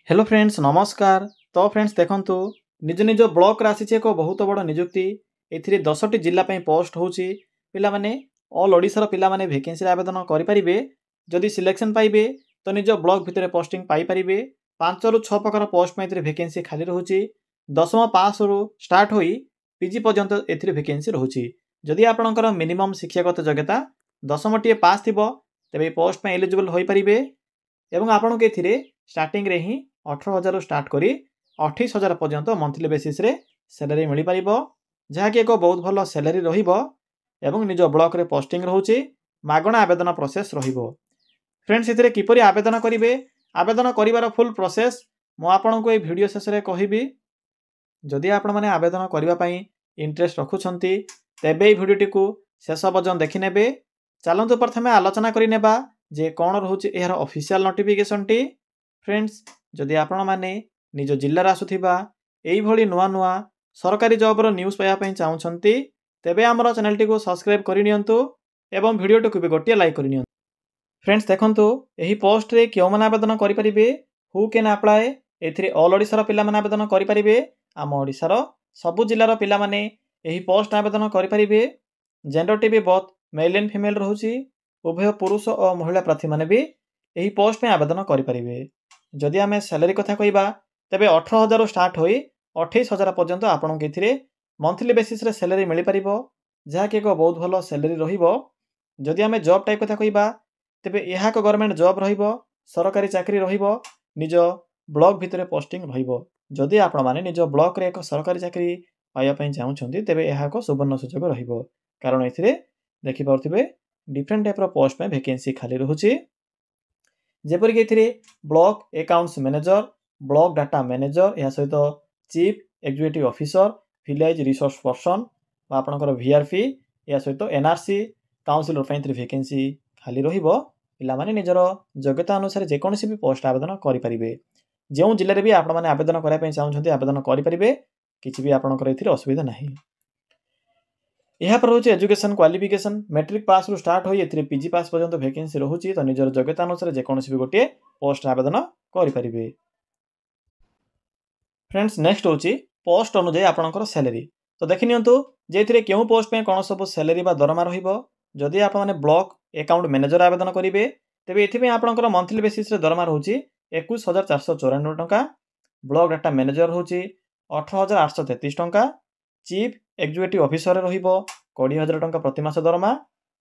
Hello friends नमस्कार। तो friends देखंतु निज निज ब्लॉक रे आसीचे एक बहुत बड़ नियुक्ति एथिरे 10टी जिल्ला पई पोस्ट होची। पिला माने ऑल ओडिसा रो पिला माने वैकेंसी रे आवेदन करि परिबे। जदि सिलेक्शन पाइबे तो निज ब्लॉक भितरे पोस्टिंग पाई परिबे। 5 रु 6 प्रकार पोस्ट में एथिरे वैकेंसी खाली रहूची। 10मा पास रु स्टार्ट होई पीजी पर्यंत एथिरे वैकेंसी रहूची। जदि आपणकर मिनिमम शिक्षागत योग्यता 10मटी पास थिबो तेबे पोस्ट में एलिजिबल होई परिबे एवं आपन के एथिरे स्टार्टिंग रे ही 18,000 रु स्टार्ट करी 28,000 पर्यंत मंथली बेसिस रे सैलरी मिली परिबो, जहा कि एक बहुत भलो सैलरी रहिबो एवं निज ब्लॉक रे पोस्टिंग रहूची। मागणा आवेदन प्रोसेस रहिबो। फ्रेंड्स एथिरे किपरि आवेदन करिवे, आवेदन करिवार फुल प्रोसेस मो आपन को ए वीडियो शेष रे कहिबी। जदि आपण माने आवेदन करिवा पई इंटरेस्ट रखुछंती तेबे ए वीडियो टिकु शेष पर्यंत देखि नेबे। चलंतु प्रथमे आलोचना करि नेबा जे कोन रहूची एहर ऑफिशियल नोटिफिकेशन टी। फ्रेंड्स जदि आपण माने निज जिल्ला रा आसुथिबा एई भली नुवा नुवा सरकारी जॉब रो न्यूज़ पाया पई चाहुछंती तेबे हमर चैनल टी को सब्सक्राइब करि नियंतु एवं वीडियो टी को भी गोटिया लाइक करि नियंतु। फ्रेंड्स देखंतु एही पोस्ट रे केउ माने आवेदन करि परिबे, हु कैन अप्लाई। एथिरे ऑल ओडिसा रो पिला माने आवेदन करि परिबे। आम ओडिसा रो सबु जिल्ला रो पिला माने एही पोस्ट आवेदन करि परिबे। जेंडर टी भी बोथ मेल एंड फीमेल रहूची। उभय पुरुष और महिला प्रार्थी माने भी एही पोस्ट में आवेदन करि परिबे। जदि आमे सैलरी कथा कहिबा तबे 18,000 स्टार्ट होई 28,000 पर्यंत आपन के एथिरे मंथली बेसिस रे सैलरी मिली परिबो, जहा कि एक बहुत भलो सैलरी रहिबो। जदि आमे जॉब टाइप कथा कहिबा तबे एहा को गवर्नमेंट जॉब रहिबो, सरकारी चाकरी रहिबो, निज ब्लॉक भितरे पोस्टिंग रहिबो। जदि आपण माने निज ब्लॉक रे एक सरकारी चाकरी पाया पई चाहुछंती तेबे एहा को सुवर्ण सुजोग रहिबो, कारण एथिरे देखि पाउथिबे डिफरेंट टाइप रो पोस्ट में वैकेंसी खाली रहूची। जेपरि के एथिरे block accounts manager, block data manager, या सहित chief executive officer, village resource person बा आपनकर वीआरपी, या सहित एनआरसी काउंसिलर पई एथिरे वैकेंसी खाली रहिबो। पिला माने निजर योग्यता अनुसार जे कोनसी भी पोस्ट आवेदन करि परिबे। जेउ जिल्ला रे भी आपण माने आवेदन करै पई चाहुछंती आवेदन करि परिबे, किछि भी आपनकर एथिरे असुविधा नाही। यहाँ पर होची एजुकेशन क्वालिफिकेशन मैट्रिक पास रु स्टार्ट होई एथिरे पीजी पास पर्यंत वैकेंसी रहूची। तो निजर योग्यता अनुसार जे कोनसी भी गोटे पोस्ट आवेदन करि परिबे। फ्रेंड्स नेक्स्ट होची पोस्ट अनुଯାयी आपनकर सैलरी। तो देखि नियंतु जे एथिरे केउ पोस्ट पे कोन सब सैलरी बा दरमा रहिबो। जदि आपण माने ब्लॉक अकाउंट मैनेजर आवेदन करिवे तेबे एथि पे आपनकर मंथली बेसिस रे दरमा रहूची 21,494 टंका। ब्लॉक डाटा मैनेजर रहूची 18,833 टंका। चीफ एग्जीक्यूटिव ऑफिसर रहिबो 20,000 टंका प्रति मास दरमा।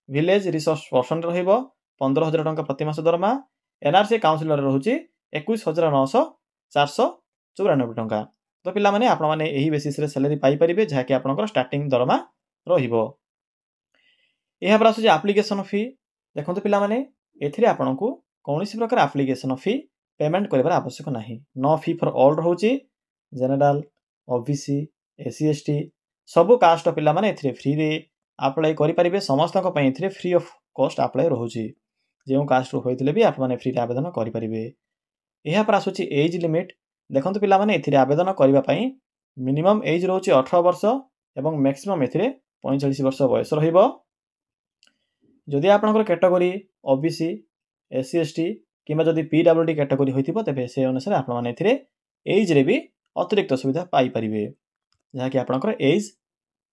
विलेज रिसोर्स पर्सन रहिबो 15,000 टंका प्रति मास दरमा। एनआरसी काउंसिलर रहूची 21,494 टंका। तो पिला माने आपण माने एही बेसिस रे सैलरी पाई परिबे, जहा कि आपनकर स्टार्टिंग दरमा रहिबो। एहा पर आसुची एप्लीकेशन फी। देखंतु पिला माने एथिरे आपनकु कोनोसी प्रकार एप्लीकेशन फी पेमेंट करिवार आवश्यक नाही। नो फी फॉर ऑल रहूची। जनरल, ओबीसी, एससी एसटी सबु कास्ट पिला माने एथिरे फ्री रे अप्लाई करि परिबे। समस्त को पई एथिरे फ्री ऑफ कॉस्ट अप्लाई रहूची। जेउ कास्ट रो होइतिले भी आप माने फ्री रे आवेदन करि परिबे। एहा पर आसुची एज लिमिट। देखंतु पिला माने एथिरे आवेदन करिवा पई मिनिमम एज रहूची 18 वर्ष एवं मैक्सिमम एथिरे 45 वर्ष बयस रहिबो। जदि आपनकर कैटेगरी ओबीसी, एससी एसटी किबा जदि पीडब्ल्यूडी कैटेगरी होइतिबो तबे से अनुसार आपण माने एथिरे एज रे भी अतिरिक्त सुविधा पाई परिबे, जहा कि आपनकर एज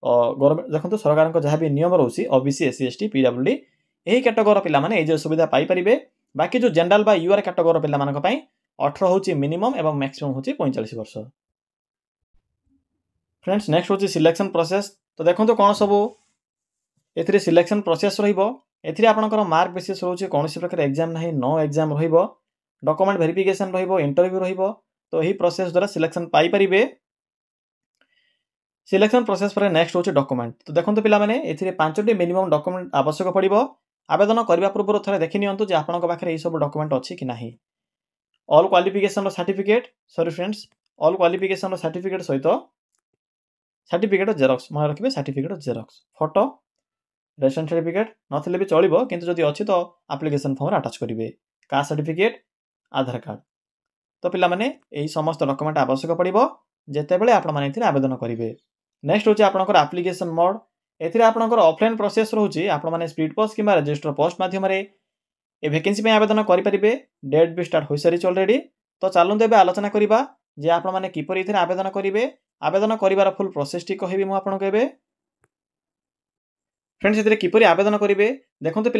गवर्नमेंट देखंतु सरकार को जहा भी नियम रहउसी ओबीसी, एससी एसटी, पीडब्ल्यूडी एही कैटेगरी पिला माने एज सुविधा पाई परिबे। बाकी जो जनरल बा यूआर कैटेगरी पिला मानक पई 18 होची मिनिमम एवं मैक्सिमम होची 45 वर्ष। फ्रेंड्स नेक्स्ट होची सिलेक्शन प्रोसेस। तो देखंतु कोन सब एथिरे सिलेक्शन प्रोसेस रहिबो। एथिरे आपनकर मार्क बेसिस रहउची कोनोसी प्रकार एग्जाम नाही, नो एग्जाम रहिबो। डॉक्यूमेंट वेरिफिकेशन रहिबो, इंटरव्यू रहिबो। तो एही प्रोसेस द्वारा सिलेक्शन पाई परिबे। सिलेक्शन प्रोसेस पर नेक्स्ट होची डॉक्यूमेंट। तो देखंतु पिला माने एथिरे 5टी मिनिमम डॉक्यूमेंट आवश्यक पड़िबो। आवेदन करिवा पूर्व थरे देखि नियंतु जे आपनक पाखरे ए सब डॉक्यूमेंट अछि कि नाही। ऑल क्वालिफिकेशन रो certificate, sorry friends, all qualification रो सर्टिफिकेट सहित सर्टिफिकेट जेरॉक्स मन रखिबे। Certificate xerox, photo, ration certificate नथिले भी चलिबो, किंतु जदि अछि तो एप्लीकेशन फॉर्म रे अटैच करिवे। Caste certificate, Aadhaar card. तो पिला माने एही समस्त डॉक्यूमेंट आवश्यक पड़िबो जेते बेले आपण माने एथिरे आवेदन करिवे। नेक्स्ट होची आपनकर एप्लीकेशन मोड। एथिरे आपनकर ऑफलाइन प्रोसेस रहउची। आपण माने स्पीड पोस्ट किबा रजिस्टर पोस्ट माध्यम रे ए वैकेंसी पे आवेदन करि परिबे। डेट भी स्टार्ट होई सारी ऑलरेडी। तो चलते एवं आलोचना करवा जे आपण मैंने किपर ये आवेदन करेंगे। आवेदन कर फुल प्रोसेस टी कहबी मुझे आपको एवं। फ्रेंड्स ये किपर आवेदन करेंगे देखो पे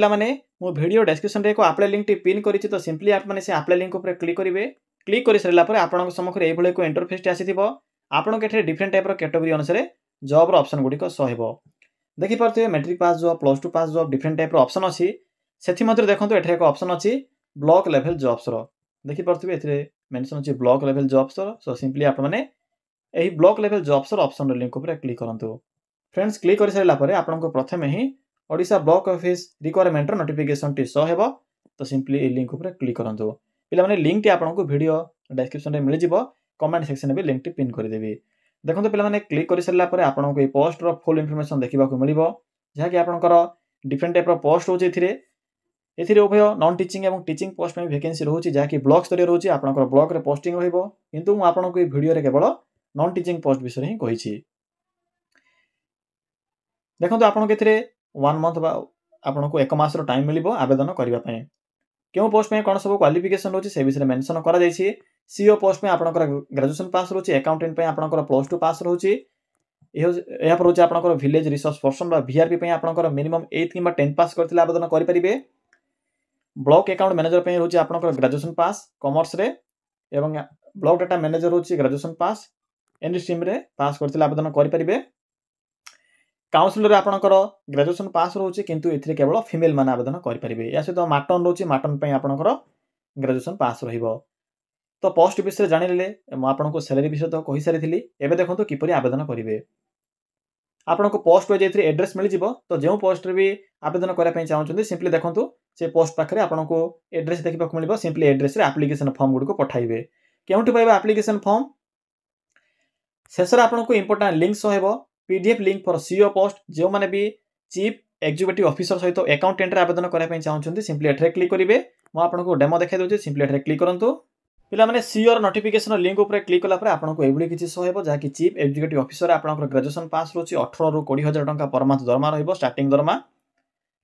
मो वीडियो डेस्क्रिप्शन में एक अप्लाई लिंक टी पिन करी तो सिंपली आप मैंने से अप्लाई लिंक पर क्लिक करेंगे। क्लिक कर सारापर आपन सम्मुख ये एक इंटरफेस आसीथिबो। आपन के डिफरेंट टाइप कैटेगरी अनुसार जॉब ऑप्शन गुड़िक सहब देखिपे matric pass job plus two pass job different type option अच्छी से देखो ये एक ऑप्शन अच्छी ब्लॉक लेवल जॉब्स देखिपे मेंशन अच्छी block level jobs. So simply आप मैंने यही block level jobs option link पर क्लिक करूँ। फ्रेंड्स क्लिक कर सारापर आपको प्रथम ही Odisha block office requirement notification टी शो हेबो। तो सिंपली ये लिंक पर क्लिक करूँ। पे लिंक टी आपको वीडियो डेस्क्रिप्शन में मिल जाव। कमेंट सेक्शन में लिंक टी पिन करदेवी। देखो पे क्लिक कर सारापर आपको ये पोस्ट फुल इनफॉरमेशन देखा मिल जहाँकि आपंकर डिफरेंट टाइप पोस्ट रोचे एथिरे उभय नॉन टीचिंग और टीचिंग पोस्ट में वैकेंसी रोचे जहाँकि ब्लॉक स्तर रोचे आपंकर ब्लॉक रे पोस्टिंग रहिबो। आपको ये वीडियो केवल नॉन टीचिंग पोस्ट विषय ही कही। देखो आपको ये 1 मंथ आपको 1 मास टाइम मिल आवेदन करने। क्यों पोस्ट में कौन सब क्वालिफिकेशन रोचे से विषय मेंशन करा जायछि। सीओ पोस्ट में आपंकर ग्रेजुएशन पास रोचे अकाउंटेंट आपंकर प्लस टू पास रोचे यह रोचे आपंकर विलेज रिसोर्स पर्सन वीआरपी आपंकर मिनिमम 8 कि 10 पास करथिले आवेदन करें। ब्लॉक अकाउंट मैनेजर रोचे आपंकर ग्रेजुएशन पास कॉमर्स रे एवं ब्लॉक डाटा मैनेजर रोचे ग्रेजुएशन पास एनी स्ट्रीम रे पास करथिले आवेदन करें। काउंसिलर आपंकर ग्रेजुएशन पास रोचे किंतु एथिरे केवल फीमेल माने आवेदन करें। या सहित माटन रोचे माटन आपंकर ग्रेजुएशन पास रहिबो। तो पोस्ट विषय जानिले मुझे सैलरी विषय तो कही सारी एवं देखो किपर आवेदन करेंगे। आपको पोस्ट वाइज एड्रेस मिल जाव। तो जो पोस्ट भी आवेदन करने चाहते सिंपली देखो से पोस्ट पाखे आपको एड्रेस देखा मिल सिंपली एड्रेस एप्लिकेशन फॉर्म गुड़िक पठाइबे। क्योंठि पाइबे एप्लिकेशन फॉर्म शेष आपको इंपोर्टेंट लिंक सहब PDF link for CO post जो मैंने भी चीफ एग्जीक्यूटिव ऑफिसर सहित अकाउंटेंट आवेदन करने चाहते सिंपली एठरे क्लिक करेंगे। मुझे डेमो देखा दूसरी सिंपली एठरे क्लिक करूँ। पे सीओर नोटिफिकेशन लिंक पर क्लिक कलापर आपको ये किसी सहब जहाँकि चीफ एग्जीक्यूटिव ऑफिसर आपंकर ग्रेजुएशन पास रोचे 18 ରୁ 20,000 टंका पर मंथ दरमा रहिबो स्टार्टिंग दरमा।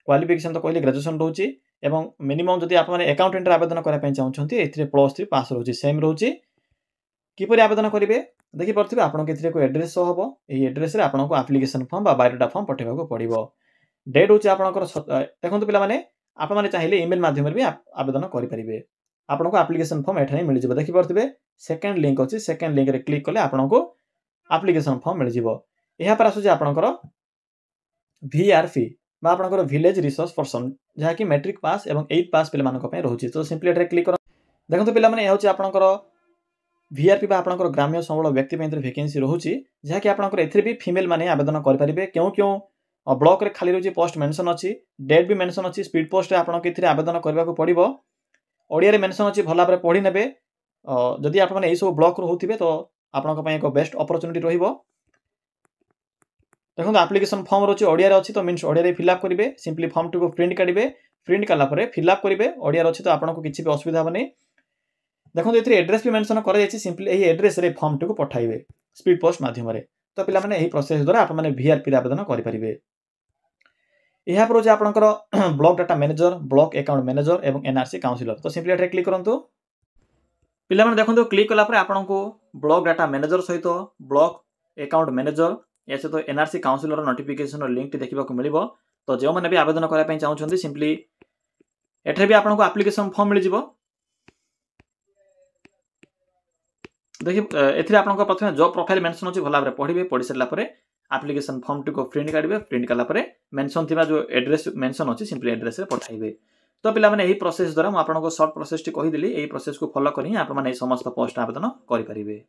क्वालिफिकेशन तो कहले ग्रेजुएशन रोचे एवं मिनिमम जदि आप अकाउंटेंट आवेदन करने चाहते ए प्लस 3 पास रोचे सेम रोचे। किपर आवेदन करेंगे देखिपे आपको कोई एड्रेस शो हम यही एड्रेस आपको एप्लिकेशन फॉर्म बायोडाटा फॉर्म पठेबा पड़ो। डेट होची आपंकर देखो पे आपने चाहिए ईमेल माध्यम भी आवेदन करेंगे। आपको एप्लिकेशन फॉर्म एठाने मिल जाव। देखिपे सेकेंड लिंक अच्छी सेकेंड लिंक रे क्लिक कले आपको एप्लिकेशन फॉर्म मिल जाव। यहाँ पर आसूँ आपंकर वीआरपी आपंकर विलेज रिसोर्स पर्सन जहाँकि मैट्रिक पास और 8 पास पे रोचे। तो सिंपली एठाने क्लिक कर देखो पे यह आपंकर वीआरपी आपंकर ग्राम्य सबल व्यक्ति वैकेंसी रोचे जहाँकि आपंकर एथि भी फीमेल माने आवेदन करेंगे। क्यों क्यों ब्लॉक रे खाली रोचे पोस्ट मेंशन अच्छी डेट भी मेंशन अच्छी स्पीड पोस्ट आपको ये आवेदन करने पड़ो। ओडिया मेंशन अच्छी भल भाव पढ़ी ने जदि आप सब ब्लॉक होते तो आपंप एक बेस्ट अपरचुनिटी रही। देखो एप्लिकेशन फॉर्म रोचे ओडिया अच्छी तो मीन्स ओडिया फिलअप करेंगे। सिंपली फॉर्म टी को प्रिंट काढ़े प्रिंट कलापर फिलअप करेंगे ओडिया अच्छी तो आपको किसी भी असुविधा हेनी। देखो ये एड्रेस भी मेंशन कर सिंपली यही एड्रेस रे फॉर्म टी को पठाइबे स्पीड पोस्ट माध्यम। तो पे यही प्रोसेस द्वारा आप वीआरपी आवेदन करेंगे। यह पर रोचे आपंकर block data manager block account manager और एनआरसी काउंसिलर। तो सिंपली एठे क्लिक करूँ। पे देखो क्लिक कलापर आपको ब्लॉक डाटा मैनेजर सहित ब्लॉक अकाउंट मैनेजर या सहित एनआरसी काउंसिलर नोटिफिकेशन लिंक देखा मिल। तो जो मैंने भी आवेदन करने चाहते सिंपली एठे भी आपको एप्लिकेशन फॉर्म मिल जाव। देखिए एथि आपको प्रथम जॉब प्रोफाइल मेंशन अच्छी भल भाव पढ़े पढ़ी सारापर एप्लिकेशन फॉर्म टी को प्रिंट काढ़े प्रिंट कलापर मेंशन थी जो एड्रेस मेंशन अच्छी सिंपली एड्रेस पठाइबे। तो पे यही प्रोसेस द्वारा मुझे शॉर्ट प्रोसेस टी कहीदेली यही प्रोसेस को फॉलो कर समस्त पोस्ट आवेदन करेंगे।